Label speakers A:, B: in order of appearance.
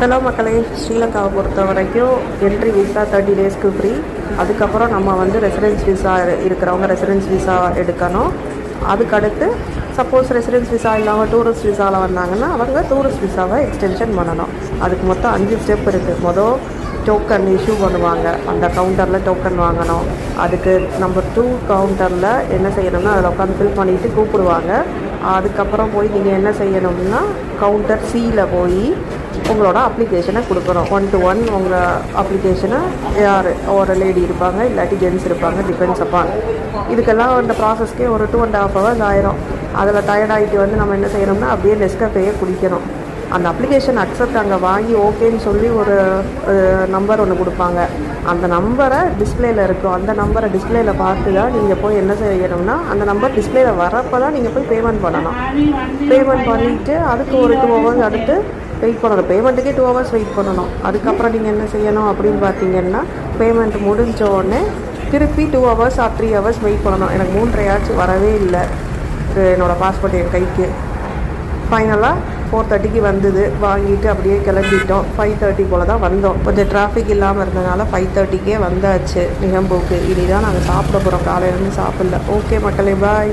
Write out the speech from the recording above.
A: Hello மக்களே, ஸ்ரீலங்காவை பொறுத்த வரைக்கும் என்ட்ரி விசா 30 டேஸ்க்கு ஃப்ரீ. அதுக்கப்புறம் நம்ம வந்து ரெசிடென்ஸ் விசா இருக்கிறவங்க ரெசிடென்ஸ் விசா எடுக்கணும். அதுக்கடுத்து சப்போஸ் ரெசிடென்ஸ் விசா இல்லாமல் டூரிஸ்ட் விசாவில் வந்தாங்கன்னா அவங்க டூரிஸ்ட் விசாவை எக்ஸ்டென்ஷன் பண்ணணும். அதுக்கு மொத்தம் 5 ஸ்டெப் இருக்குது. டோக்கன் இஷ்யூ பண்ணுவாங்க, அந்த கவுண்டரில் டோக்கன் வாங்கணும். அதுக்கு நம்பர் 2 கவுண்டரில் என்ன செய்யணும்னா அதில் உட்காந்து ஃபில் பண்ணிவிட்டு கூப்பிடுவாங்க. அதுக்கப்புறம் போய் நீங்கள் என்ன செய்யணும்னா கவுண்டர் சியில் போய் உங்களோட அப்ளிகேஷனை கொடுக்கணும். 1 to 1 உங்கள் அப்ளிகேஷனை யார் ஒரு லேடி இருப்பாங்க, இல்லாட்டி ஜென்ஸ் இருப்பாங்க, டிபெண்ட்ஸ் அப்பான். இதுக்கெல்லாம் அந்த ப்ராசஸ்க்கே ஒரு 2.5 hours ஆயிரும். அதில் டயர்டாகிட்டு வந்து நம்ம என்ன செய்யணும்னா அப்படியே நெஸ்கஃபேயே குடிக்கணும். அந்த அப்ளிகேஷன் அக்செப்ட் அங்கே வாங்கி ஓகேன்னு சொல்லி ஒரு நம்பர் ஒன்று கொடுப்பாங்க. அந்த நம்பரை டிஸ்பிளேயில் இருக்கும். அந்த நம்பரை டிஸ்பிளேயில் பார்த்து தான் நீங்கள் போய் என்ன செய்யணும்னா அந்த நம்பர் டிஸ்பிளேயில் வரப்போ தான் நீங்கள் போய் பேமெண்ட் பண்ணணும். பேமெண்ட் பண்ணிவிட்டு அதுக்கு ஒரு 2 hours அடுத்து வெயிட் பண்ணணும். பேமெண்ட்டுக்கே 2 hours வெயிட் பண்ணணும். அதுக்கப்புறம் நீங்கள் என்ன செய்யணும் அப்படின்னு பார்த்தீங்கன்னா பேமெண்ட் முடிஞ்ச உடனே திருப்பி 2 hours or 3 hours வெயிட் பண்ணணும். எனக்கு 3.5 வரவே இல்லை என்னோடய பாஸ்போர்ட் என் கைக்கு. ஃபைனலாக 4:30க்கு வந்தது. வாங்கிட்டு அப்படியே கிளம்பிட்டோம். 5:30 போல் தான் வந்தோம். கொஞ்சம் டிராஃபிக் இல்லாமல் இருந்ததுனால 5:30க்கே வந்தாச்சு நிகம்பூக்கு. இனி தான் நாங்கள் சாப்பிட போகிறோம். காலையிலேருந்து சாப்பிடல. ஓகே மக்களே, பாய்.